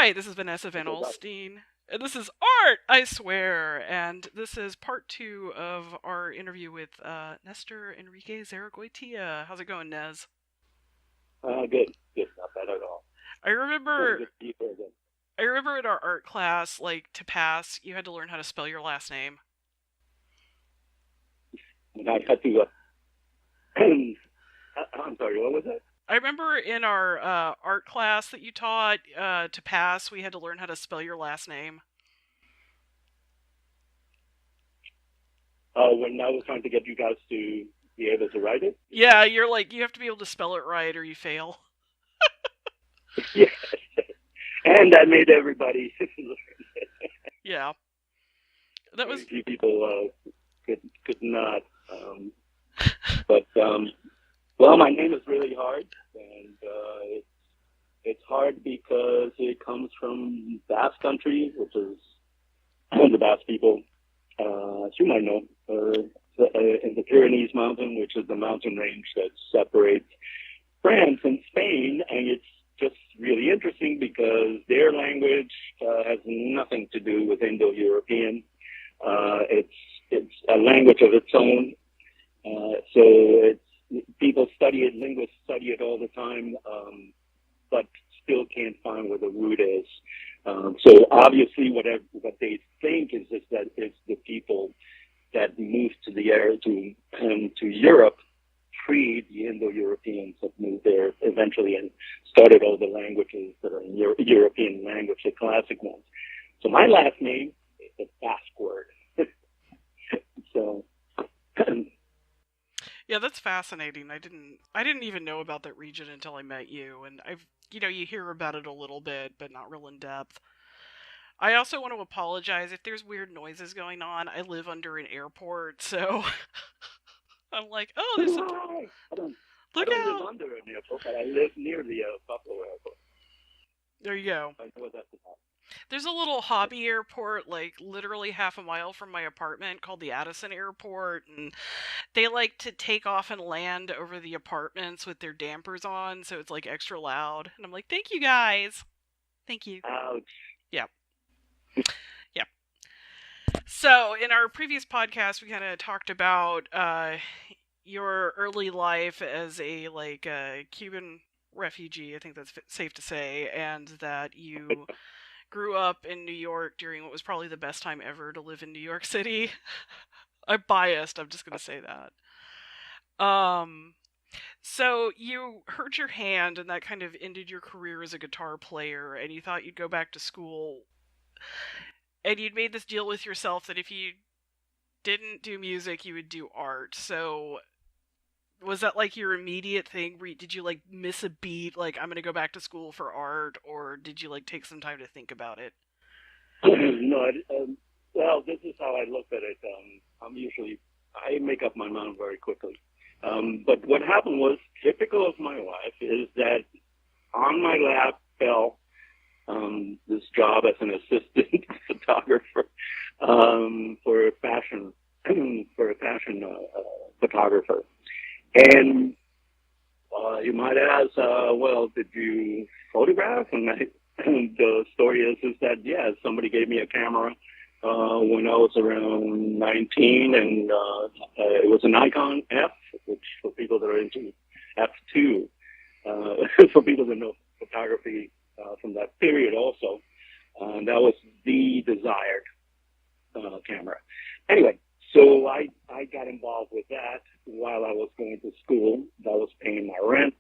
Hi, this is Vanessa Van Olstein, and this is Art, I Swear, and this is part 2 of our interview with Nestor Enrique Zarragoitia. How's it going, Nez? Good. Good. Not bad at all. I Good remember, to see you again. I remember in our art class, like to pass, you had to learn how to spell your last name. And I had to. I'm sorry. What was that? I remember in our art class that you taught to pass, we had to learn how to spell your last name. When I was trying to get you guys to be able to write it. Yeah, you're like you have to be able to spell it right or you fail. Yeah. And I made everybody. Yeah, that Very was few people could not. Um, but well, my name is really hard, and it's hard because it comes from Basque Country, which is the Basque people. As you might know, in the Pyrenees Mountain, which is the mountain range that separates France and Spain, and it's just really interesting because their language has nothing to do with Indo-European. It's a language of its own. So it's people study it, linguists study it all the time, but still can't find where the root is. So obviously, what they think is that it's the people that moved to the area to Europe pre the Indo-Europeans that moved there eventually and started all the languages that are in European language, the classic ones. So my last name is a Basque word. So Yeah, that's fascinating. I didn't even know about that region until I met you, and you hear about it a little bit, but not real in depth. I also want to apologize if there's weird noises going on. I live under an airport, so I'm like, "Oh, so there's do some I look don't live out." under an airport, but I live near the Buffalo airport. There you go. I know what that's about. There's a little hobby airport like literally half a mile from my apartment called the Addison Airport, and they like to take off and land over the apartments with their dampers on, so it's like extra loud. And I'm like, "Thank you guys. Thank you." Ouch. Yeah. Yeah. So, in our previous podcast, we kind of talked about your early life as a Cuban refugee. I think that's safe to say, and that you grew up in New York during what was probably the best time ever to live in New York City. I'm biased. I'm just gonna say that. Um, so you hurt your hand, and that kind of ended your career as a guitar player, and you thought you'd go back to school, and you'd made this deal with yourself that if you didn't do music, you would do art. So was that like your immediate thing? Did you like miss a beat, like I'm gonna go back to school for art, or did you like take some time to think about it? No, well, this is how I look at it. I make up my mind very quickly. But what happened was typical of my life is that on my lap fell this job as an assistant photographer for a fashion photographer. And you might ask, well, did you photograph? And the story is that yeah, somebody gave me a camera when I was around 19, and it was an Nikon F, which for people that are into F2, for people that know photography from that period also, that was the desired camera. Anyway, so I got involved with that while I was going to school. That was paying my rent.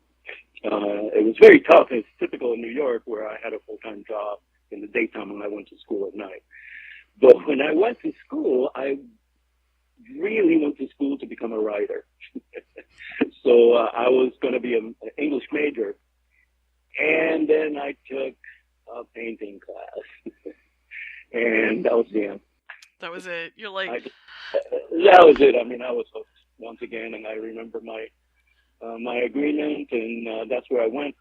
It was very tough. It's typical in New York where I had a full-time job in the daytime when I went to school at night. But when I went to school, I really went to school to become a writer. So I was going to be an English major. And then I took a painting class. And that was the end. That was it. You're like, I, that was it. I mean, I was hooked once again, and I remember my agreement, and that's where I went.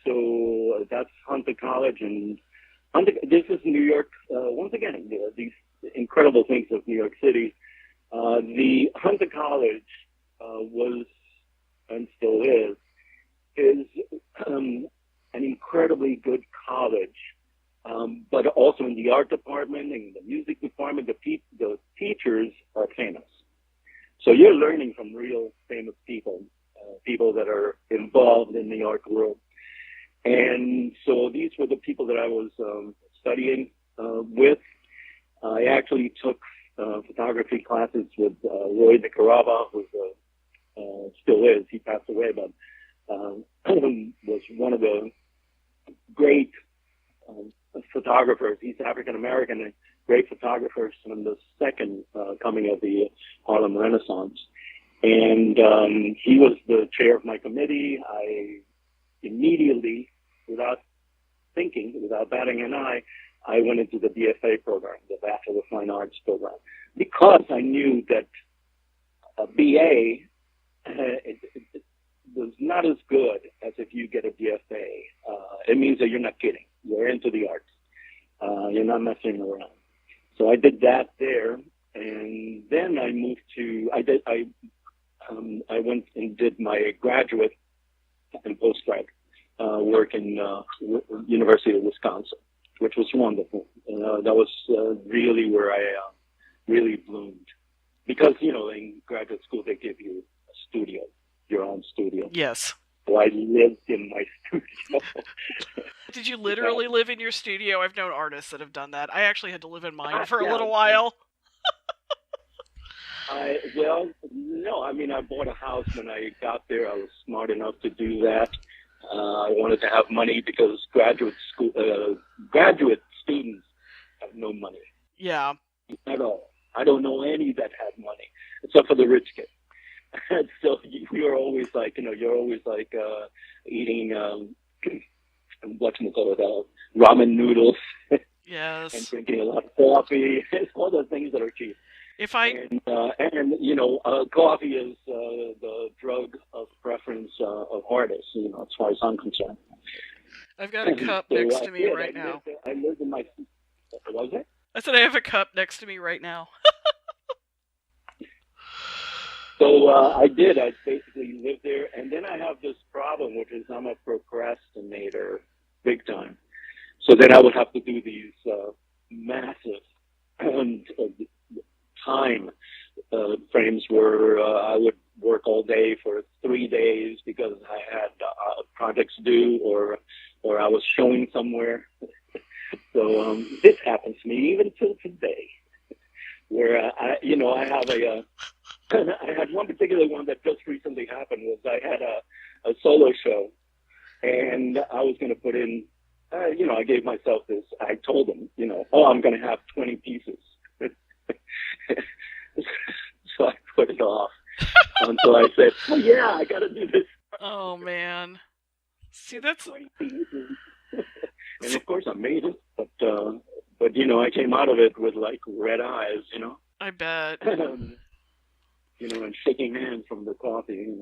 So that's Hunter College, and this is New York. Once again, these incredible things of New York City. The Hunter College was and still is an incredibly good college but also in the art department and the music department, the teachers are famous. So you're learning from real famous people, people that are involved in the art world. And so these were the people that I was studying with. I actually took photography classes with Roy Nicaragua, who still is. He passed away, but was one of the great photographers. He's African American and great photographers from the second coming of the Harlem Renaissance. And he was the chair of my committee. I immediately, without thinking, without batting an eye, I went into the BFA program, the Bachelor of Fine Arts program, because I knew that a BA it was not as good as if you get a BFA. It means that you're not kidding. You're into the arts. You're not messing around. So I did that there, and then I moved to. I went and did my graduate and postgrad work in University of Wisconsin, which was wonderful. That was really where I really bloomed, because in graduate school they give you a studio, your own studio. Yes. So I lived in my studio. Did you literally live in your studio? I've known artists that have done that. I actually had to live in mine for a little while. Well, no. I mean, I bought a house when I got there. I was smart enough to do that. I wanted to have money because graduate students have no money. Yeah. At all. I don't know any that had money, except for the rich kids. So you're always like, you're always like eating ramen noodles. Yes. And drinking a lot of coffee. All the things that are cheap. Coffee is the drug of preference of artists, as far as I'm concerned. I've got a cup next to me right now. I lived in my... What was it? I said I have a cup next to me right now. So I did. I basically lived there. And then I have this problem, which is I'm a procrastinator big time. So then I would have to do these massive time frames where I would work all day for 3 days because I had projects due or I was showing somewhere. So this happens to me even till today, where I have I had one particular one that just recently happened. Was I had a solo show, and I was going to put in, I gave myself this. I told them, I'm going to have 20 pieces. So I put it off until I said, "Oh yeah, I got to do this." Oh man, see that's. 20 pieces. And of course I made it, but I came out of it with like red eyes, I bet. And shaking hands from the coffee.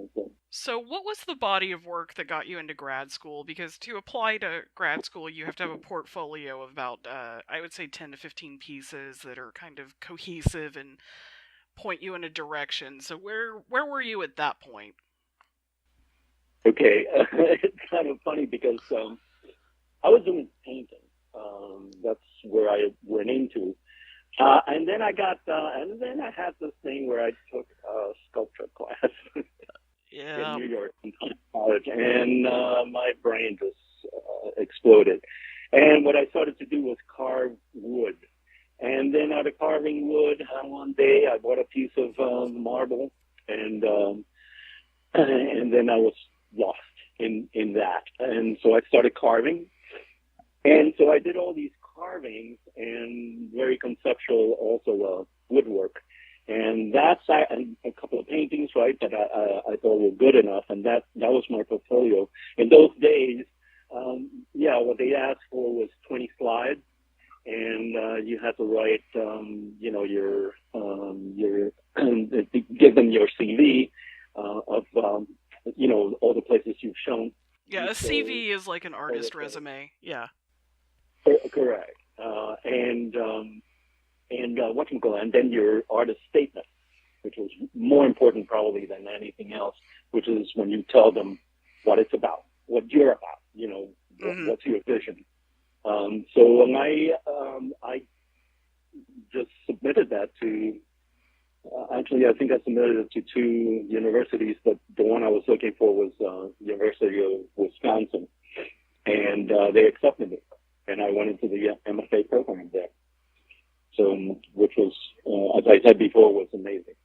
So what was the body of work that got you into grad school? Because to apply to grad school, you have to have a portfolio of about, I would say 10 to 15 pieces that are kind of cohesive and point you in a direction. So where were you at that point? Okay, it's kind of funny because I was doing painting. That's where I went into. And then I had this thing where I took a sculpture class in New York in college, and my brain just exploded. And what I started to do was carve wood. And then out of carving wood, one day I bought a piece of marble, and then I was lost in that. And so I started carving. And so I did all these carvings and very conceptual also woodwork. And that's and a couple of paintings, right, that I thought were good enough. And that was my portfolio. In those days, what they asked for was 20 slides. And you had to write, your give them your CV of, all the places you've shown. Yeah, a CV is like an artist resume. Yeah. Correct. And then your artist statement, which was more important probably than anything else, which is when you tell them what it's about, what you're about, what's your vision. So when I just submitted that to, actually, I think I submitted it to two universities, but the one I was looking for was University of Wisconsin, and they accepted me, and I went into the MFA program there. So, which was, as I said before, was amazing.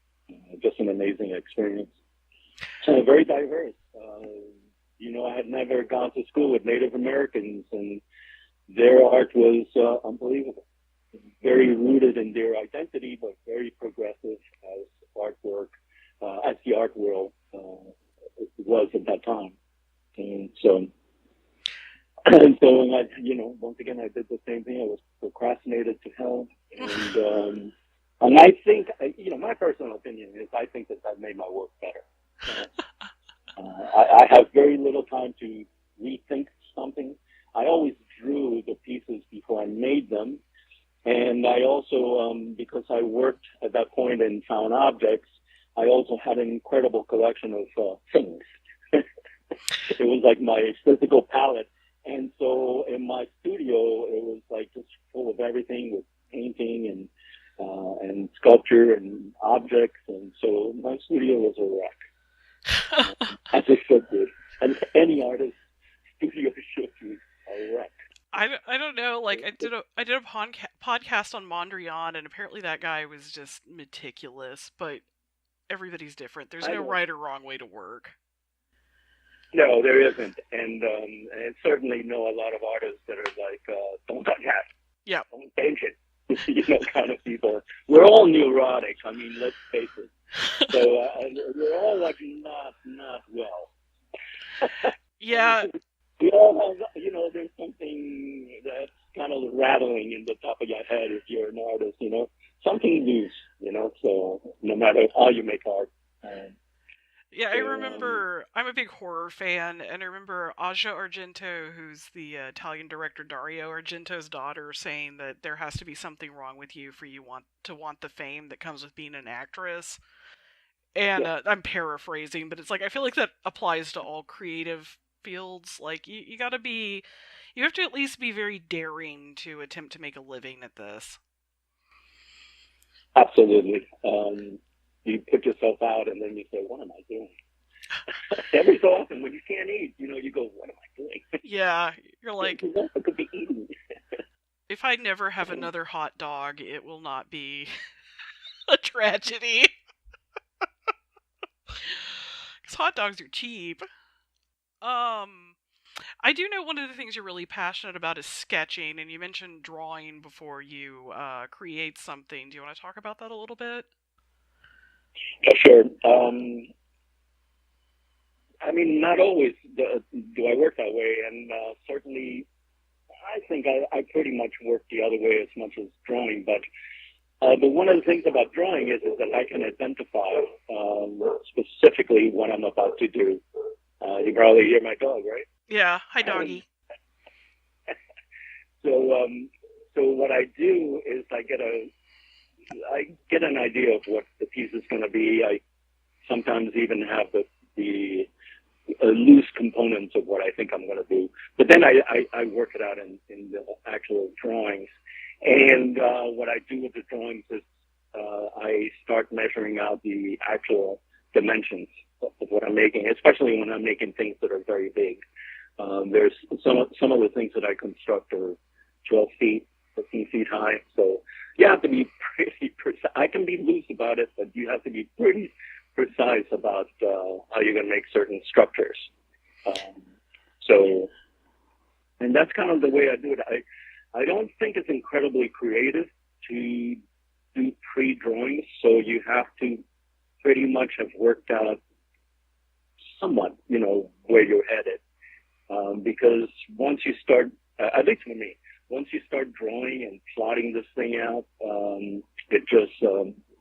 Just an amazing experience. Very diverse. I had never gone to school with Native Americans, and their art was unbelievable. Very rooted in their identity, but very progressive as artwork, as the art world was at that time. And so, once again, I did the same thing. I was procrastinated to hell, and I think, my personal opinion is I think that made my work better. I have very little time to rethink something. I always drew the pieces before I made them. And I also, because I worked at that point in found objects, I also had an incredible collection of things. It was like my physical palette. And so in my studio, it was like just full of everything with painting and sculpture and objects. And so my studio was a wreck, as it should be. And any artist's studio should be a wreck. I don't know. Like I did a podcast on Mondrian, and apparently that guy was just meticulous. But everybody's different. There's no right or wrong way to work. No, there isn't, and certainly know a lot of artists that are like, don't touch that. Yeah. Don't change it. Kind of people. We're all neurotic. I mean, let's face it. So we're all like not well. Yeah. We all have, there's something that's kind of rattling in the top of your head if you're an artist, something loose, so no matter how you make art. Yeah, I remember, I'm a big horror fan, and I remember Asia Argento, who's the Italian director Dario Argento's daughter, saying that there has to be something wrong with you for you to want the fame that comes with being an actress. And I'm paraphrasing, but it's like, I feel like that applies to all creative fields. Like, you have to at least be very daring to attempt to make a living at this. Absolutely. You put yourself out and then you say, what am I doing? Every so often when you can't eat, you go, what am I doing? Yeah, you're like, I could be eating. If I never have another hot dog, it will not be a tragedy. Because hot dogs are cheap. I do know one of the things you're really passionate about is sketching, and you mentioned drawing before you create something. Do you want to talk about that a little bit? Yeah, sure. I mean, not always do I work that way, and certainly I think I pretty much work the other way as much as drawing. But one of the things about drawing is that I can identify specifically what I'm about to do. You probably hear my dog, right? Yeah. Hi, doggy. So what I do is I get an idea of what the piece is going to be. I sometimes even have the loose components of what I think I'm going to do. But then I work it out in the actual drawings. And what I do with the drawings is I start measuring out the actual dimensions of what I'm making, especially when I'm making things that are very big. There's some of the things that I construct are 12 feet, 15 feet high. So you have to be pretty precise. I can be loose about it, but you have to be pretty precise about how you're going to make certain structures. And that's kind of the way I do it. I don't think it's incredibly creative to do pre-drawings, so you have to pretty much have worked out somewhat, where you're headed. Because once you start, at least for me, once you start drawing and plotting this thing out, it just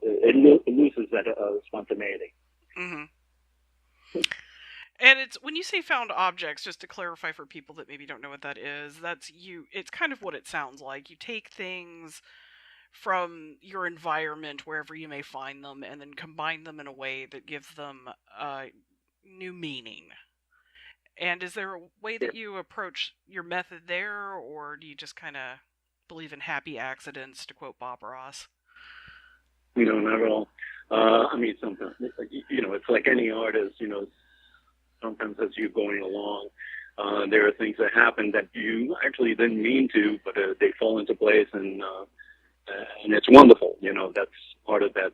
it loses that spontaneity. Mm-hmm. And it's when you say found objects, just to clarify for people that maybe don't know what that is, it's kind of what it sounds like. You take things from your environment, wherever you may find them, and then combine them in a way that gives them new meaning. And is there a way that you approach your method there, or do you just kind of believe in happy accidents, to quote Bob Ross? Not at all. I mean, sometimes, it's like any artist, sometimes as you're going along, there are things that happen that you actually didn't mean to, but they fall into place, and it's wonderful. That's part of that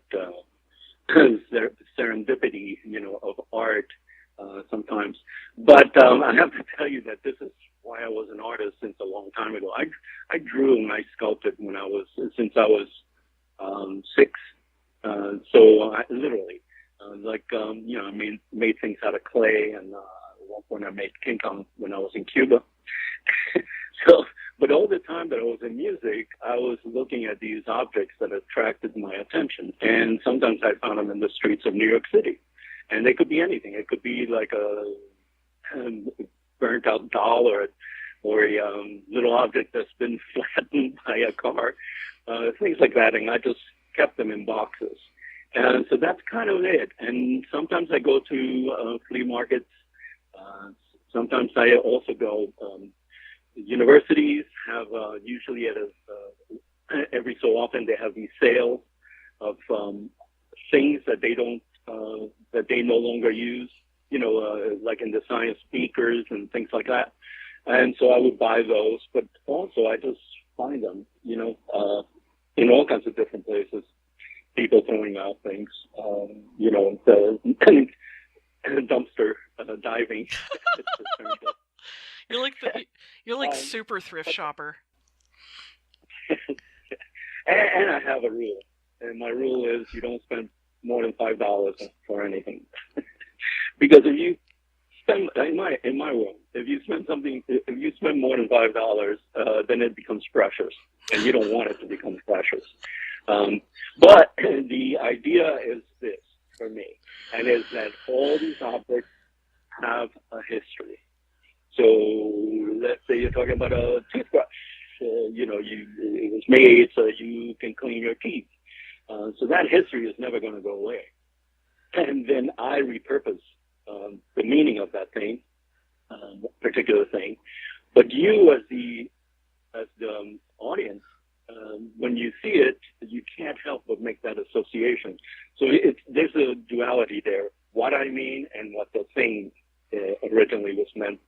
serendipity, of art sometimes. But I have to tell you that this is why I was an artist since a long time ago. I drew and I sculpted since I was 6. So I literally, I made things out of clay, and at one point I made King Kong when I was in Cuba. But all the time that I was in music, I was looking at these objects that attracted my attention, and sometimes I found them in the streets of New York City, and they could be anything. It could be like a burnt out doll, or a little object that's been flattened by a car, things like that, and I just kept them in boxes. And so that's kind of it. And sometimes I go to flea markets. Sometimes I also go, universities have usually every so often they have these sales of things that they no longer use, like in the science speakers and things like that. And so I would buy those, but also I just find them, in all kinds of different places. People throwing out things, dumpster diving. You're like super thrift shopper. And I have a rule, and my rule is you don't spend more than $5 for anything, because if you spend in my world, if you spend more than $5, then it becomes precious, and you don't want it to become precious. But the idea is this for me, and is that all these objects have a history. So let's say you're talking about a toothbrush. It was made so you can clean your teeth. So that history is never going to go away. And then I repurpose the meaning of that thing, particular thing. But you, as the audience, when you see it, you can't help but make that association. So there's a duality there, what I mean and what the thing originally was meant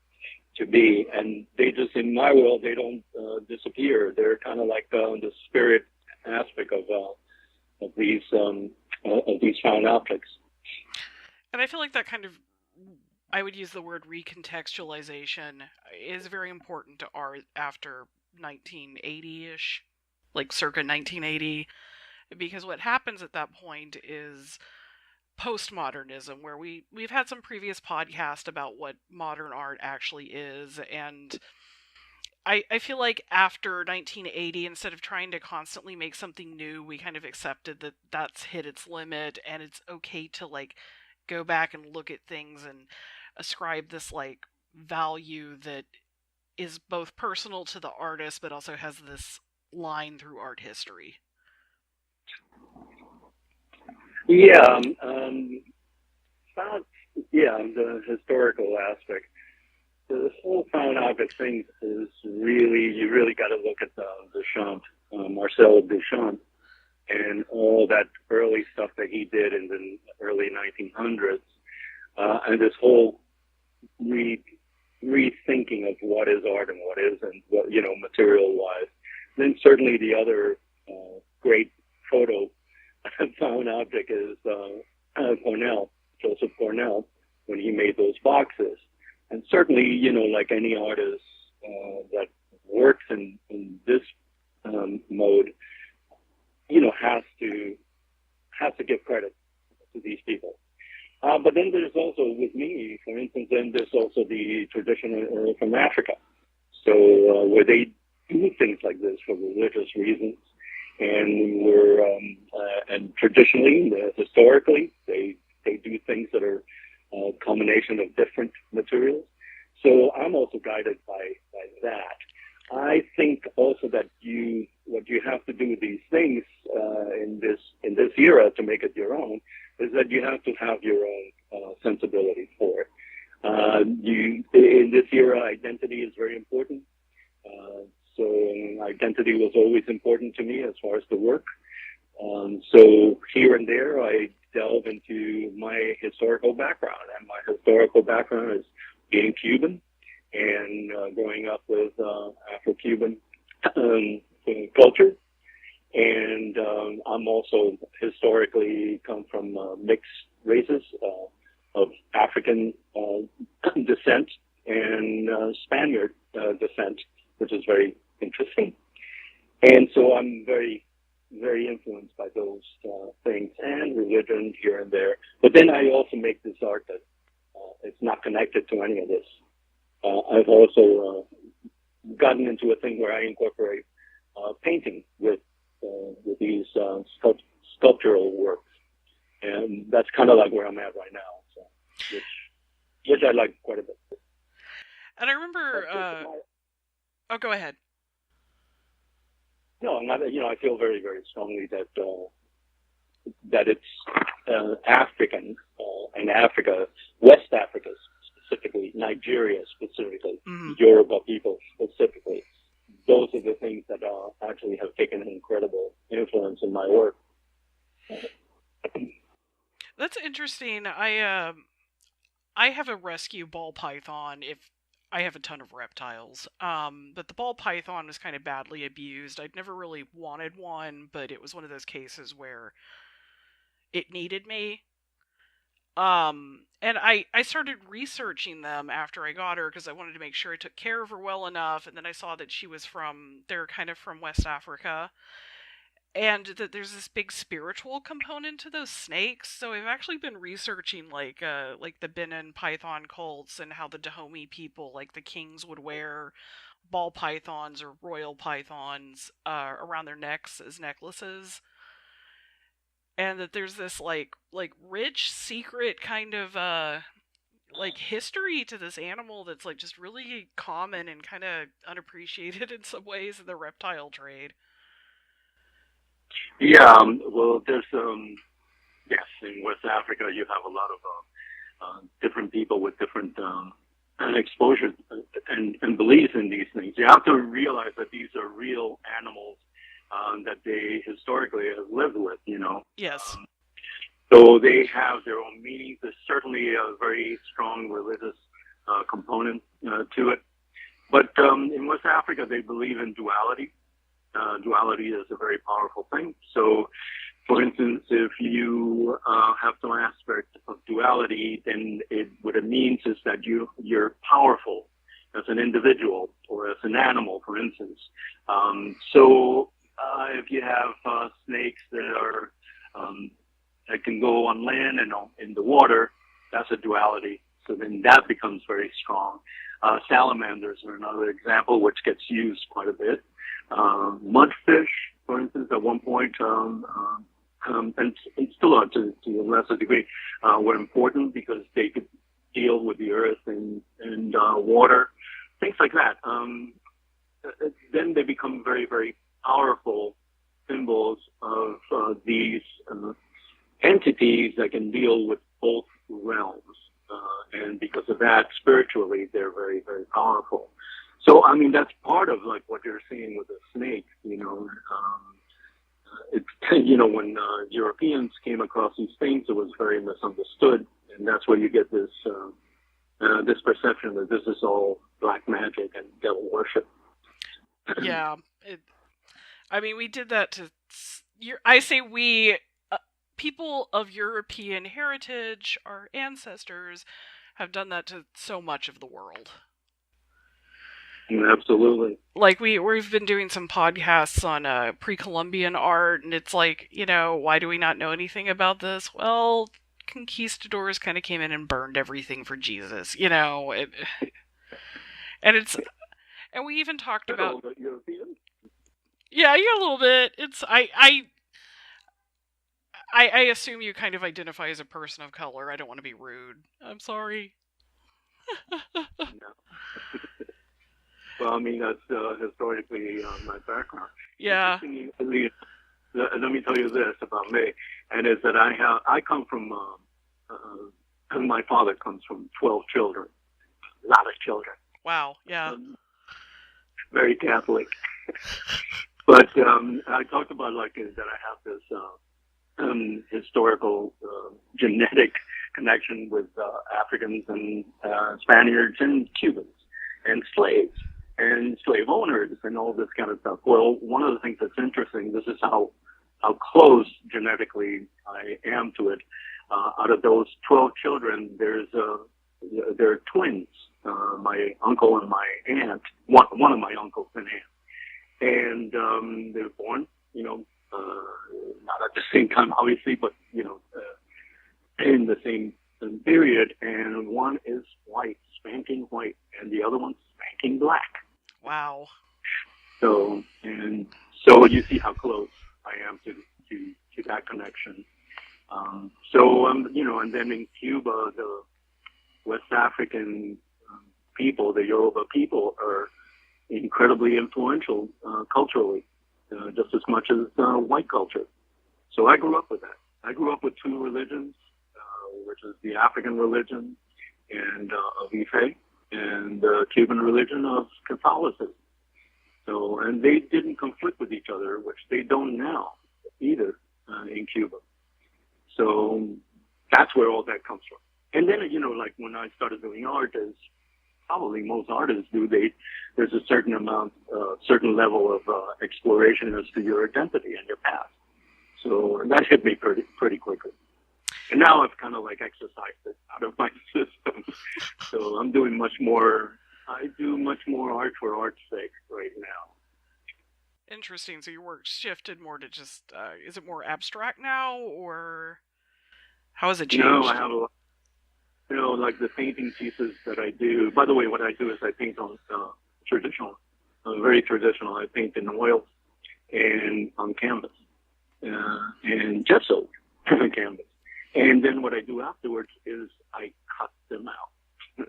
to be. And they just, in my world, they don't disappear. They're kind of like the spirit aspect of these found objects. And I feel like that kind of, I would use the word recontextualization, is very important to art after 1980-ish. Like circa 1980, because what happens at that point is postmodernism, where we've had some previous podcast about what modern art actually is, and I feel like after 1980, instead of trying to constantly make something new, we kind of accepted that that's hit its limit, and it's okay to like go back and look at things and ascribe this like value that is both personal to the artist, but also has this line through art history. Yeah, the historical aspect. The whole found object thing is you really got to look at Duchamp, Marcel Duchamp, and all that early stuff that he did in the early 1900s, and this whole rethinking of what is art and what isn't, material-wise. Then certainly the other great photo found object is Joseph Cornell, when he made those boxes. And certainly, like any artist that works in this mode, has to give credit to these people. But then there's also, with me, for instance, then there's also the tradition from Africa. So where they do things like this for religious reasons, and and traditionally, historically, they do things that are a combination of different materials. So I'm also guided by that. I think also that what you have to do with these things in this era to make it your own is that you have to have your own sensibility for it. In this era, identity is very important. So identity was always important to me as far as the work. So here and there, I delve into my historical background, and my historical background is being Cuban and growing up with Afro-Cuban culture. And I'm also historically come from mixed races of African descent and Spaniard descent, which is very interesting. And so I'm very, very influenced by those things and religion here and there. But then I also make this art that it's not connected to any of this. I've also gotten into a thing where I incorporate painting with these sculptural works, and that's kind of like where I'm at right now. So, which I like quite a bit. And I remember. Oh, go ahead. No, I'm not. I feel very, very strongly that it's African and Africa, West Africa specifically, Nigeria specifically, Yoruba people specifically. Those are the things that actually have taken an incredible influence in my work. That's interesting. I have a rescue ball python. If I have a ton of reptiles, but the ball python was kind of badly abused. I'd never really wanted one, but it was one of those cases where it needed me. And I started researching them after I got her because I wanted to make sure I took care of her well enough. And then I saw that they're kind of from West Africa. And that there's this big spiritual component to those snakes. So I've actually been researching like the Benin python cults and how the Dahomey people, like the kings, would wear ball pythons or royal pythons around their necks as necklaces. And that there's this like rich secret kind of like history to this animal that's like just really common and kind of unappreciated in some ways in the reptile trade. Yeah, well, there's yes, in West Africa you have a lot of different people with different exposure and beliefs in these things. You have to realize that these are real animals that they historically have lived with, Yes. So they have their own meanings. There's certainly a very strong religious component to it. But in West Africa, they believe in duality. Duality is a very powerful thing. So, for instance, if you have some aspect of duality, then what it means is that you're powerful as an individual or as an animal, for instance. So if you have snakes that can go on land and in the water, that's a duality. So then that becomes very strong. Salamanders are another example, which gets used quite a bit. Mudfish, for instance, at one point, and still to a lesser degree, were important because they could deal with the earth and water, things like that. Then they become very, very powerful symbols of these entities that can deal with both realms. And because of that, spiritually, they're very, very powerful. So, I mean, that's part of like what you're seeing with the snake, it's, when Europeans came across these things, it was very misunderstood. And that's where you get this perception that this is all black magic and devil worship. Yeah. We did that to, I say we, people of European heritage, our ancestors, have done that to so much of the world. Absolutely. Like we've been doing some podcasts on pre-Columbian art, and it's like, why do we not know anything about this? Well, conquistadors kind of came in and burned everything for Jesus, and we even talked about European. Yeah, a little bit. It's I assume you kind of identify as a person of color. I don't want to be rude. I'm sorry. No. Well, I mean, that's historically my background. Yeah. Let me tell you this about me, and is that I come from, my father comes from 12 children, lot of children. Wow. Yeah. Very Catholic. But I talked about like that I have this historical genetic connection with Africans and Spaniards and Cubans and slaves and slave owners and all this kind of stuff. Well, one of the things that's interesting, this is how close genetically I am to it. Out of those 12 children, there are twins. My uncle and my aunt, one of my uncles and aunt. And they were born, not at the same time, obviously, but, in the same period. And one is white, spanking white, and the other one's spanking black. Wow. So you see how close I am to that connection. And then in Cuba, the West African people, the Yoruba people, are incredibly influential culturally, just as much as white culture. So I grew up with that. I grew up with two religions, which is the African religion and of Ife, and the Cuban religion of Catholicism. So, and they didn't conflict with each other, which they don't now either in Cuba. So that's where all that comes from. And then, like when I started doing art, as probably most artists do, there's a certain level of exploration as to your identity and your past. So that hit me pretty quickly. And now I've kind of like exercised it out of my system. So I'm doing much more. I do much more art for art's sake right now. Interesting. So your work shifted more to just, is it more abstract now, or how has it changed? No, I have a lot. Like the painting pieces that I do. By the way, what I do is I paint on traditional, very traditional. I paint in oils and on canvas and gesso canvas. And then what I do afterwards is I cut them out,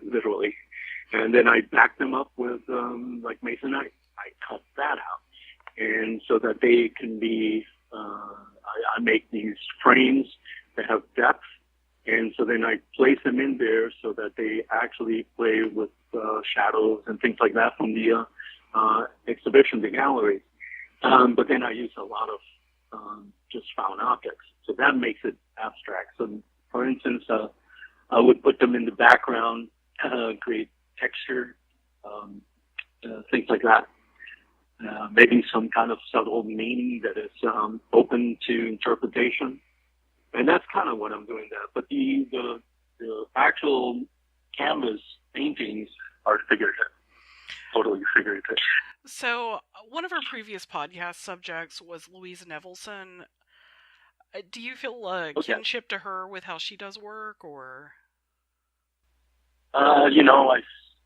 literally. And then I back them up with like masonite. I cut that out. And so that they can be, I make these frames that have depth. And so then I place them in there so that they actually play with shadows and things like that from the exhibition, the galleries. But then I use a lot of just found objects. So that makes it abstract. So, for instance, I would put them in the background, create texture, things like that. Maybe some kind of subtle meaning that is open to interpretation. And that's kind of what I'm doing there. But the actual canvas paintings are figurative, totally figurative. So one of our previous podcast subjects was Louise Nevelson. Do you feel kinship to her with how she does work, or? I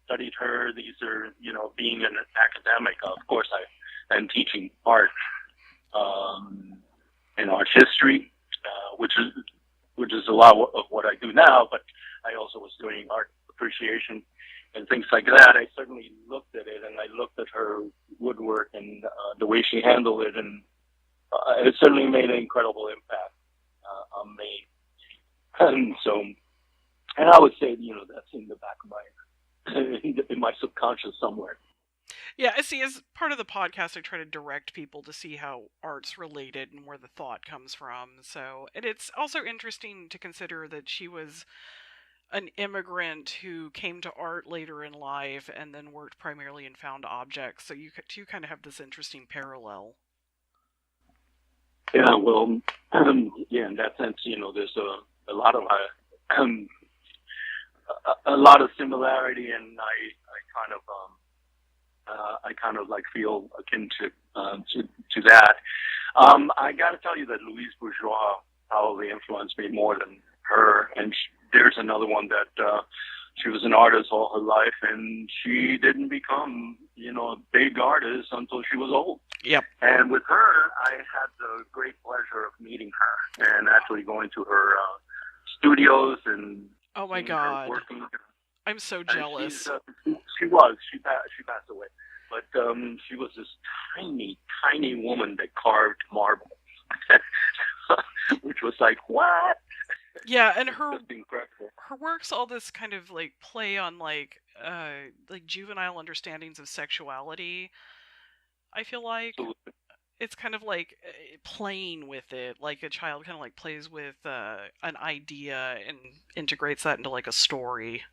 studied her. These are, being an academic, of course, I'm teaching art and art history. Which is a lot of what I do now, but I also was doing art appreciation and things like that. I certainly looked at it, and I looked at her woodwork and the way she handled it, and it certainly made an incredible impact on me. And I would say, that's in the back of my in my subconscious somewhere. Yeah, I see. As part of the podcast, I try to direct people to see how art's related and where the thought comes from. So, and it's also interesting to consider that she was an immigrant who came to art later in life and then worked primarily in found objects. So you kind of have this interesting parallel. Yeah, well, in that sense, there's a lot of similarity, and I kind of like feel akin to that. I got to tell you that Louise Bourgeois probably influenced me more than her. And there's another one that she was an artist all her life, and she didn't become, a big artist until she was old. Yep. And with her, I had the great pleasure of meeting her and actually going to her studios and oh my God, I'm so jealous. She passed away, but she was this tiny woman that carved marble, which was like, what? Yeah, and her work's all this kind of like play on like juvenile understandings of sexuality. I feel like Absolutely. it's kind of like playing with it, like a child kind of like plays with an idea and integrates that into like a story.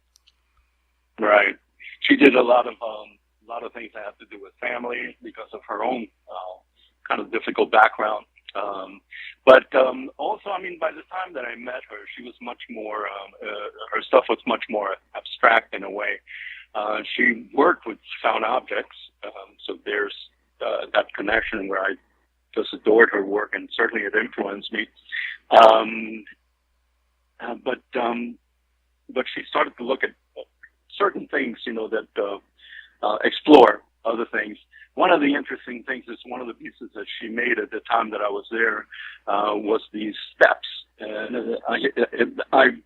Right. She did a lot of things that have to do with family because of her own kind of difficult background. But also, I mean, by the time that I met her, she was much more. Her stuff was much more abstract in a way. She worked with found objects, so there's that connection where I just adored her work, and certainly it influenced me. Um, but she started to look at certain things, that explore other things. One of the interesting things is one of the pieces that she made at the time that I was there was these steps, and I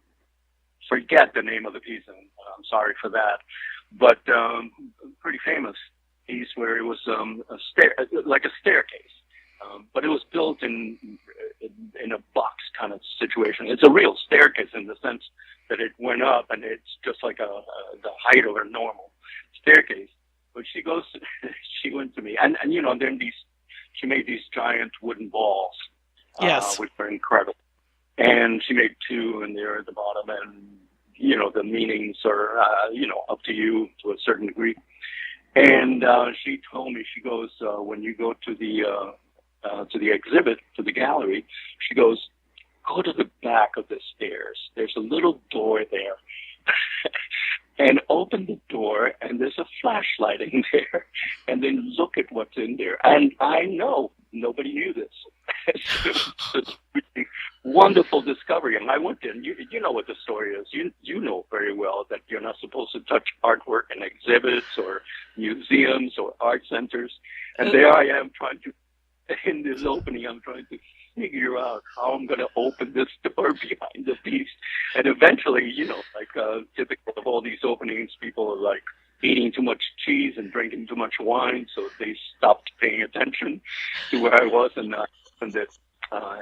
forget the name of the piece, and I'm sorry for that, but pretty famous piece where it was like a staircase, but it was built in a box kind of situation. It's a real staircase in the sense that it went up, and it's just like the height of a normal staircase. But she went to me, and then she made these giant wooden balls, Yes. which were incredible. And she made two, and they're at the bottom, and the meanings are up to you to a certain degree. And she told me, she goes, when you go to the exhibit, to the gallery, she goes, go to the back of the stairs. There's a little door there. And open the door, and there's a flashlight in there, and then look at what's in there. And I know nobody knew this. It was a really wonderful discovery. And I went in. You know what the story is. You know very well that you're not supposed to touch artwork in exhibits or museums or art centers. And there I am in this opening, I'm trying to figure out how I'm going to open this door behind the piece. And eventually, typical of all these openings, people are like eating too much cheese and drinking too much wine, so they stopped paying attention to where I was, and I opened it.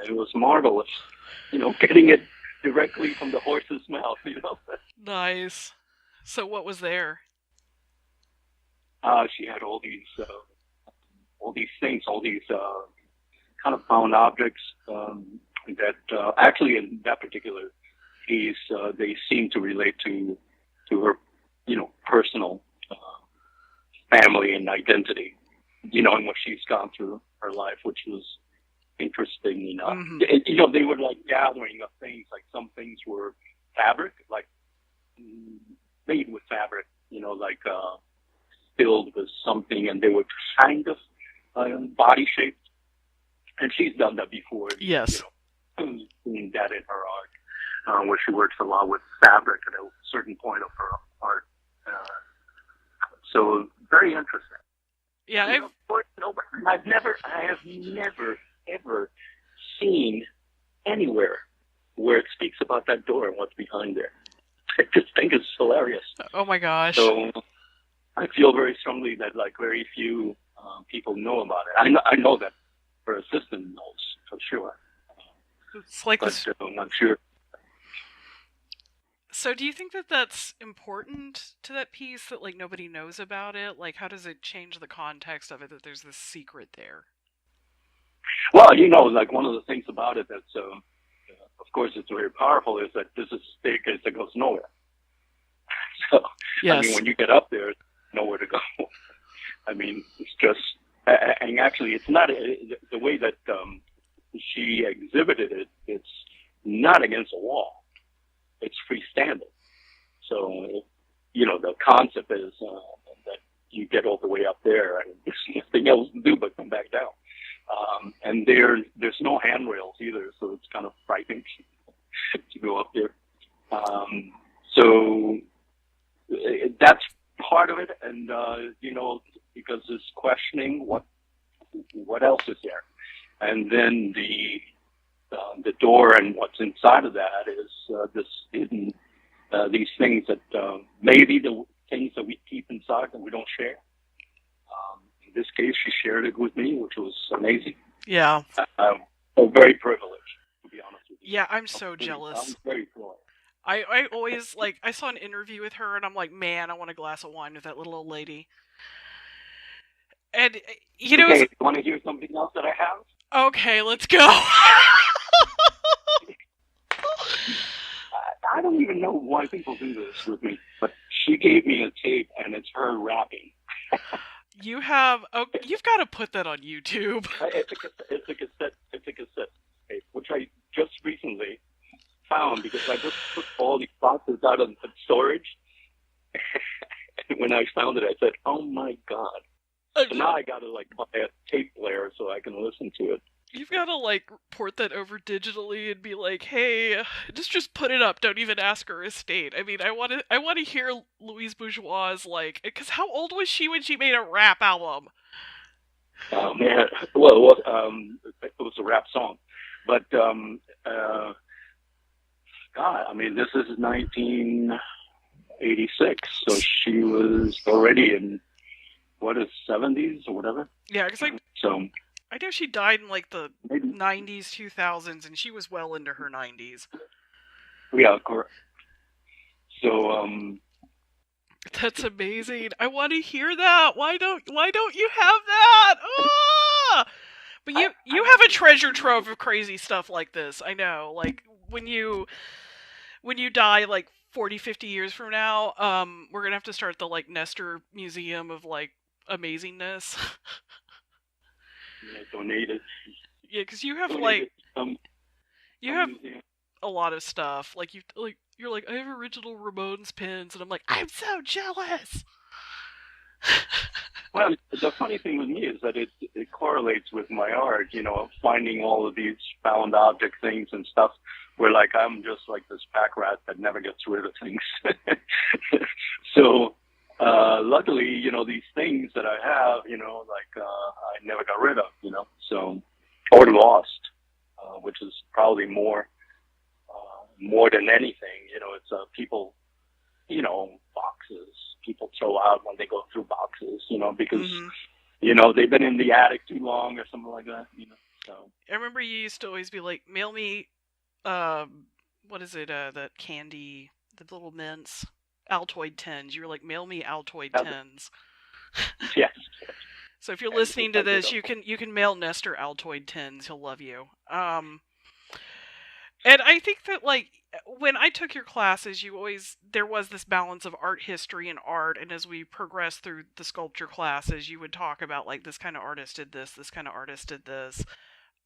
It was marvelous, getting it directly from the horse's mouth, Nice. So what was there? She had all these things, all these kind of found objects that actually in that particular piece, they seem to relate to her, personal family and identity, and what she's gone through her life, which was interesting enough. Mm-hmm. They were like gathering of things, like some things were fabric, like made with fabric, like filled with something, and they were kind of body shaped. And she's done that before. Yes. Seen that in her art, where she works a lot with fabric at a certain point of her art. So very interesting. Yeah, I have never ever seen anywhere where it speaks about that door and what's behind there. I just think it's hilarious. Oh my gosh. So I feel very strongly that very few people know about it. I know that her assistant knows for sure. It's like this. I'm not sure. So do you think that that's important to that piece, that nobody knows about it? How does it change the context of it that there's this secret there? Well, one of the things about it that's, of course, it's very powerful, is that this is a staircase that goes nowhere. So, yes. I mean, when you get up there, nowhere to go. I mean, it's just, and actually, it's not the way that she exhibited it. It's not against a wall. It's freestanding. So, the concept is that you get all the way up there, and there's nothing else to do but come back down. And there's no handrails either, so it's kind of frightening to go up there. So that's part of it, and because it's questioning what else is there, and then the door and what's inside of that is this hidden these things that maybe the things that we keep inside that we don't share. In this case, she shared it with me, which was amazing. Yeah. I'm very privileged, to be honest with you. Yeah, I'm so jealous. I'm very floored. I always, like, I saw an interview with her, and I'm like, man, I want a glass of wine with that little old lady. And, you know, Okay, you want to hear something else that I have? okay, let's go. I don't even know why people do this with me, but she gave me a tape, and it's her rapping. You have, oh, you've got to put that on YouTube. It's a cassette tape, which I just recently found because I just took all these boxes out of the storage. And when I found it, I said, "Oh my god!" So now I gotta like buy a tape player so I can listen to it. You've got to, like, port that over digitally and be like, hey, just put it up. Don't even ask her estate. I mean, I want to hear Louise Bourgeois', like, because how old was she when she made a rap album? Man, well, it was a rap song, but God, I mean, this is 1986, so she was already in what is 70s or whatever. Yeah, because so I know she died in, like, the maybe 90s, 2000s, and she was well into her 90s. yeah, correct. So That's amazing. I want to hear that. Why don't you have that? Ah! But you have a treasure trove of crazy stuff like this. I know. Like when you die like 40, 50 years from now, we're going to have to start the like Nestor Museum of like amazingness. donated. Yeah, cuz you have Donated like you have a lot of stuff. Like you're like, I have original Ramones pins, and I'm like, I'm so jealous. Well, the funny thing with me is that it correlates with my art, you know, finding all of these found object things and stuff where like I'm just like this pack rat that never gets rid of things. So luckily, you know, these things that I have, you know, like I never got rid of, you know, so or lost, which is probably more than anything, you know, it's people, you know, boxes people throw out when they go through boxes, you know, because, you know, they've been in the attic too long or something like that, you know, so. I remember you used to always be like, mail me, what is it, that candy, the little mints, Altoid tins. You were like, mail me Altoid tins. Yes. So if you're listening to this, you can mail Nestor Altoid tins. He'll love you. And I think that, like, when I took your classes, there was this balance of art history and art, and as we progressed through the sculpture classes, you would talk about, like, this kind of artist did this kind of artist did this.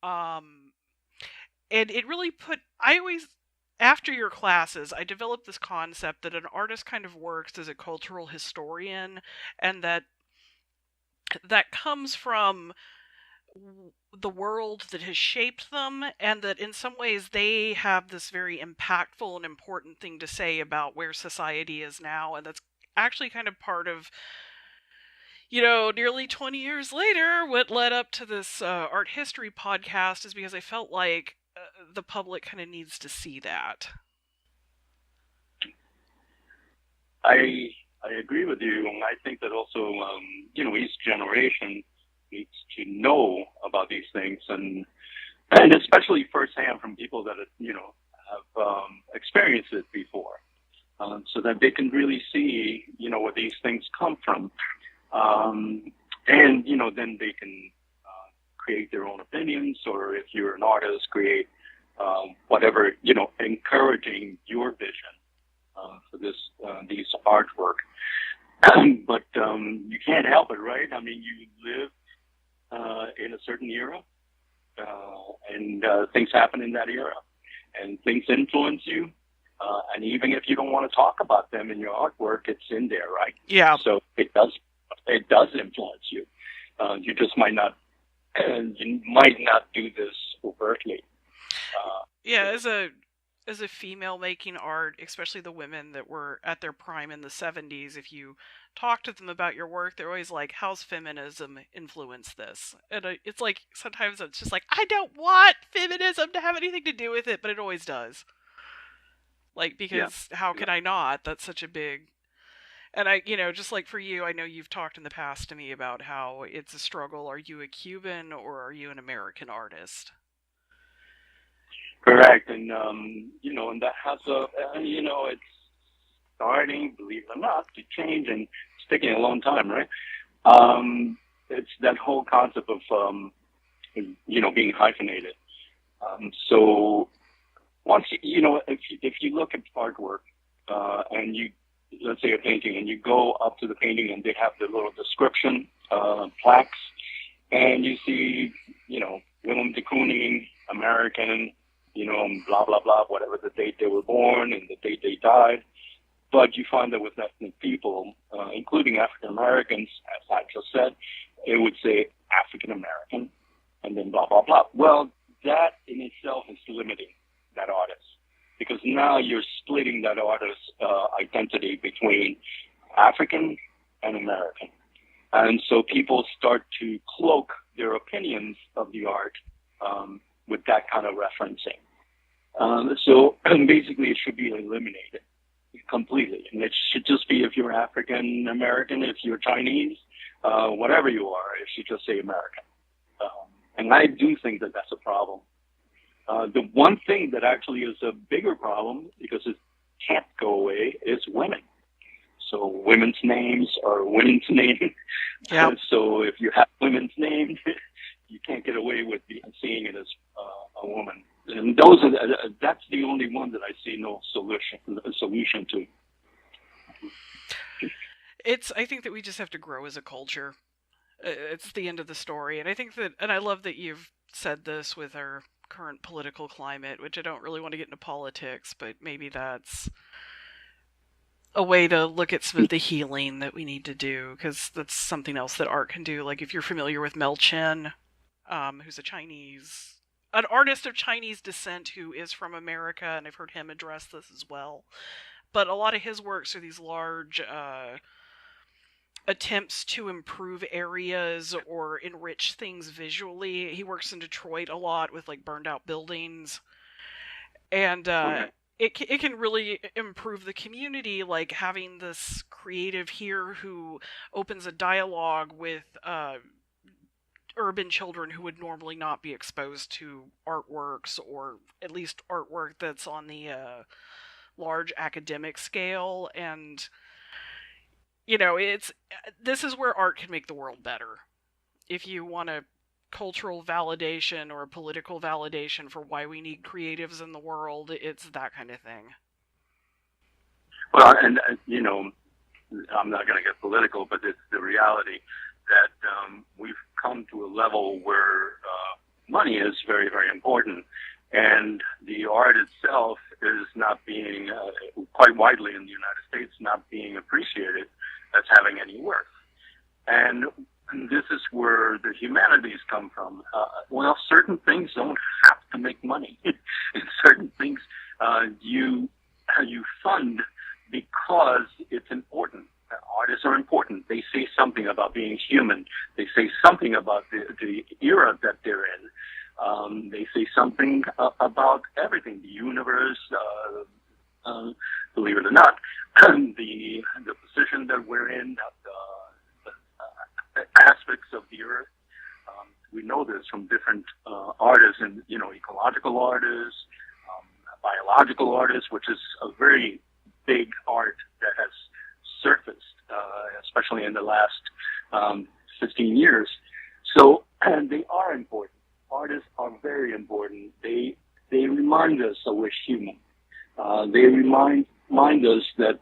And it really after your classes, I developed this concept that an artist kind of works as a cultural historian, and that comes from the world that has shaped them, and that in some ways they have this very impactful and important thing to say about where society is now, and that's actually kind of part of, you know, nearly 20 years later, what led up to this art history podcast is because I felt like the public kind of needs to see that. I agree with you, and I think that also, you know, each generation needs to know about these things, and especially firsthand from people that you know have experienced it before, so that they can really see, you know, where these things come from, and you know, then they can create their own opinions, or if you're an artist, create whatever, you know, encouraging your vision for these artwork. But you can't help it, right? I mean, you live in a certain era, and things happen in that era, and things influence you. And even if you don't want to talk about them in your artwork, it's in there, right? Yeah. So it does influence you. You just might not do this overtly. Yeah, as a female making art, especially the women that were at their prime in the 70s, if you talk to them about your work, they're always like, how's feminism influenced this? And it's like, sometimes it's just like, I don't want feminism to have anything to do with it, but it always does. Like, because how can I not? That's such a big... And I, you know, just like for you, I know you've talked in the past to me about how it's a struggle. Are you a Cuban or are you an American artist? Correct, and and that has it's starting, believe it or not, to change, and it's taking a long time, right? It's that whole concept of being hyphenated. So once if you look at artwork, and you, let's say, a painting, and you go up to the painting, and they have the little description plaques, and you see, Willem de Kooning, American, blah blah blah, whatever the date they were born and the date they died. But you find that with ethnic people, including African Americans, as I just said, it would say African American, and then blah blah blah. Well, that in itself is limiting that artist, because now you're splitting that artist's identity between African and American. And so people start to cloak their opinions of the art with that kind of referencing. So basically it should be eliminated completely. And it should just be, if you're African American, if you're Chinese, whatever you are, it should just say American. And I do think that that's a problem. The one thing that actually is a bigger problem, because it can't go away, is women. So women's names are women's names. Yeah. So if you have women's names, you can't get away with seeing it as a woman. And that's the only one that I see no solution to. I think that we just have to grow as a culture. It's the end of the story. And I love that you've said this with our current political climate, which I don't really want to get into politics, but maybe that's a way to look at some of the healing that we need to do, because that's something else that art can do. Like, if you're familiar with Mel Chen, who's an artist of Chinese descent who is from America, and I've heard him address this as well. But a lot of his works are these large attempts to improve areas or enrich things visually. He works in Detroit a lot with like burned out buildings, and it can really improve the community, like having this creative here who opens a dialogue with urban children who would normally not be exposed to artworks, or at least artwork that's on the large academic scale. And this is where art can make the world better. If you want a cultural validation or a political validation for why we need creatives in the world, it's that kind of thing. Well, and I'm not going to get political, but it's the reality that we've come to a level where money is very, very important, and the art itself is not being quite widely in the United States, not being appreciated as having any worth. And this is where the humanities come from. Well, certain things don't have to make money. And certain things you fund because it's important. Artists are important. They say something about being human. They say something about the era that they're in. They say something about everything, the universe, believe it or not, the position that we're in, the aspects of the earth. We know this from different artists, and ecological artists, biological artists, which is a very big art that has surfaced, especially in the last 15 years. So, and they are important. Artists are very important. They remind us that we're human. They remind us that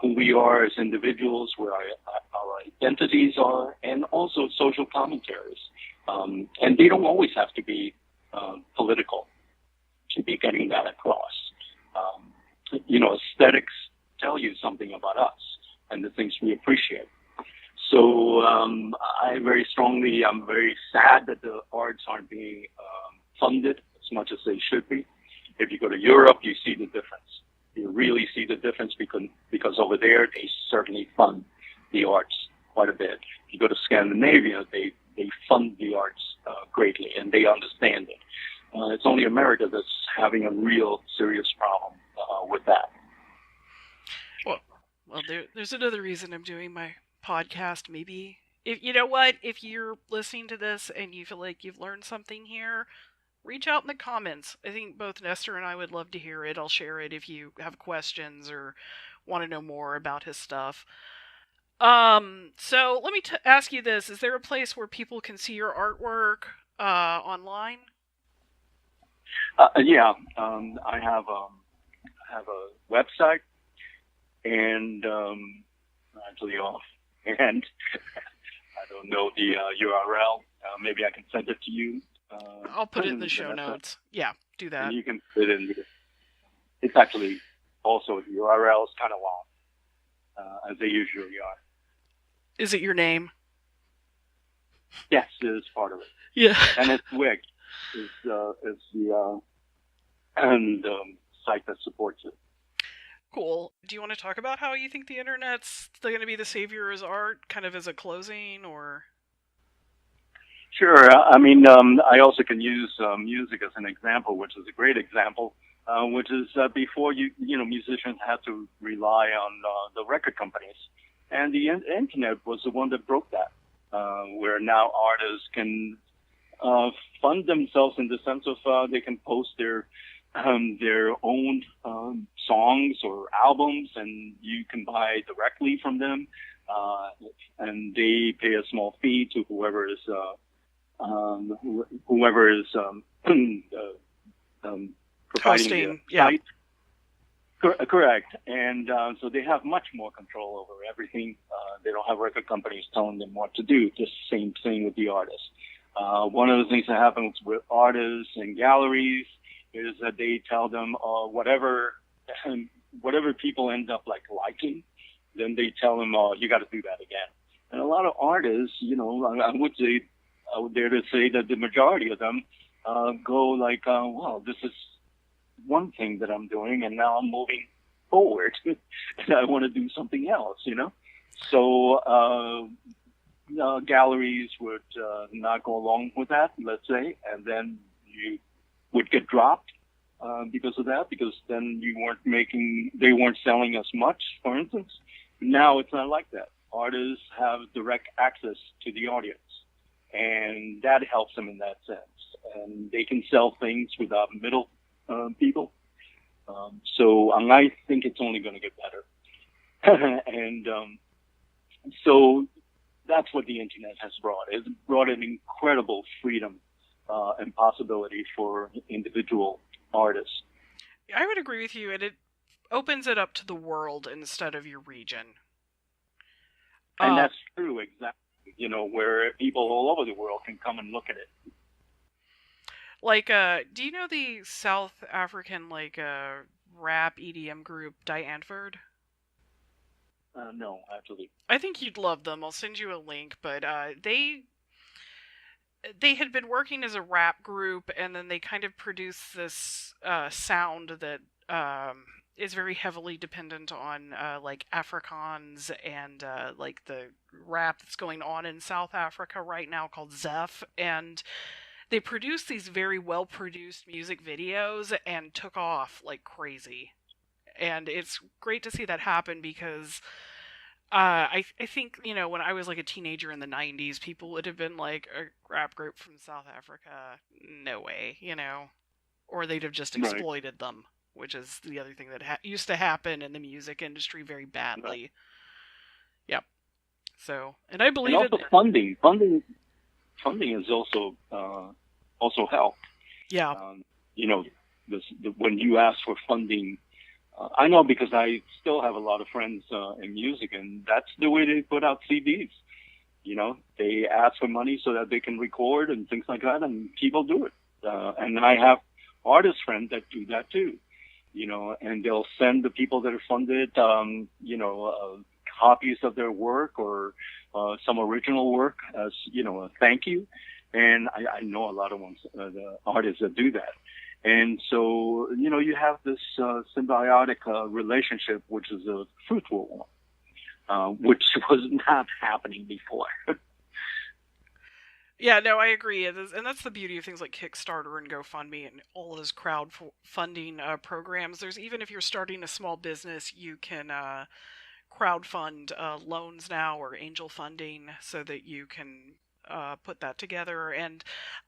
who we are as individuals, where our identities are, and also social commentaries. And they don't always have to be political to be getting that across. Aesthetics tell you something about us and the things we appreciate. So I'm very sad that the arts aren't being funded as much as they should be. If you go to Europe, you see the difference. You really see the difference because over there, they certainly fund the arts quite a bit. If you go to Scandinavia, they fund the arts greatly, and they understand it. It's only America that's having a real serious problem with that. Well, there's another reason I'm doing my podcast. Maybe if you're listening to this and you feel like you've learned something here, reach out in the comments. I think both Nestor and I would love to hear it. I'll share it if you have questions or want to know more about his stuff. So let me ask you this: is there a place where people can see your artwork online? Yeah, I have a website and actually off, and I don't know the URL. Maybe I can send it to you. I'll put it in the show notes. Yeah, do that. And you can put it in. It's actually also the URL is kind of long, as they usually are. Is it your name? Yes, it is part of it. Yeah. And it's Wig is the site that supports it. Cool. Do you want to talk about how you think the internet's going to be the savior as art, kind of as a closing, or? Sure. I mean, I also can use music as an example, which is a great example, which is before musicians had to rely on the record companies, and the internet was the one that broke that, where now artists can fund themselves in the sense of they can post their own songs or albums, and you can buy directly from them, and they pay a small fee to whoever is providing the site. Correct. And so they have much more control over everything. They don't have record companies telling them what to do. Just the same thing with the artists. One of the things that happens with artists and galleries is that they tell them whatever people end up liking, then they tell them, you got to do that again. And a lot of artists, I would dare to say that the majority of them go like, well, this is one thing that I'm doing, and now I'm moving forward, and I want to do something else, So galleries would not go along with that, let's say, and then you would get dropped because of that, because then they weren't selling as much, for instance. Now it's not like that. Artists have direct access to the audience, and that helps them in that sense. And they can sell things without middle people. And I think it's only going to get better. And so that's what the internet has brought. It's brought an incredible freedom and possibility for individual artists. I would agree with you, and it opens it up to the world instead of your region. And that's true, exactly. Where people all over the world can come and look at it. Like, do you know the South African, rap EDM group Diantford? No, actually. I think you'd love them. I'll send you a link, but they had been working as a rap group, and then they kind of produced this sound that is very heavily dependent on Afrikaans and the rap that's going on in South Africa right now called Zef, and they produced these very well produced music videos and took off like crazy. And it's great to see that happen because I think, when I was like a teenager in the 90s, people would have been like, a rap group from South Africa? No way, Or they'd have just exploited them, which is the other thing that used to happen in the music industry very badly. Right. Yep. So, and I believe and also funding is also helped. Yeah. When you ask for funding, I know because I still have a lot of friends in music, and that's the way they put out CDs. They ask for money so that they can record and things like that, and people do it. And I have artist friends that do that too, and they'll send the people that are funded, copies of their work or some original work as, a thank you. And I know a lot of the artists that do that. And so, you have this symbiotic relationship, which is a fruitful one, which was not happening before. Yeah, no, I agree. And that's the beauty of things like Kickstarter and GoFundMe and all those crowdfunding programs. There's, even if you're starting a small business, you can crowdfund loans now or angel funding so that you can put that together. And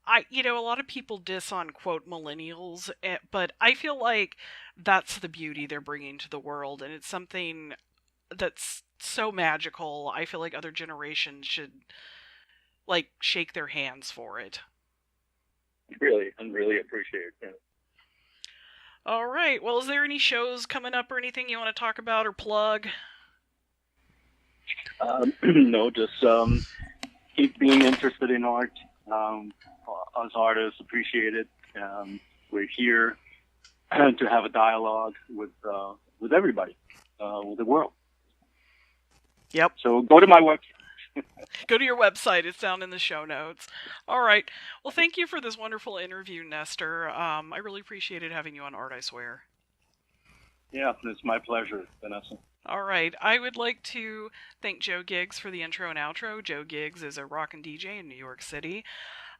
a lot of people diss on quote millennials, but I feel like that's the beauty they're bringing to the world, and it's something that's so magical. I feel like other generations should like shake their hands for it. Really, and really appreciate it. All right. Well, is there any shows coming up or anything you want to talk about or plug? No, just keep being interested in art. Us artists appreciate it. We're here to have a dialogue with everybody, with the world. Yep. So go to my website. Go to your website. It's down in the show notes. All right. Well, thank you for this wonderful interview, Nestor. I really appreciated having you on ArtIswear. Yeah, it's my pleasure, Vanessa. All right. I would like to thank Joe Giggs for the intro and outro. Joe Giggs is a rockin' DJ in New York City.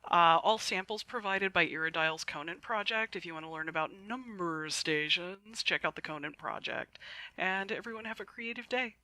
All samples provided by Iridial's Conant Project. If you want to learn about number stations, check out the Conant Project. And everyone have a creative day.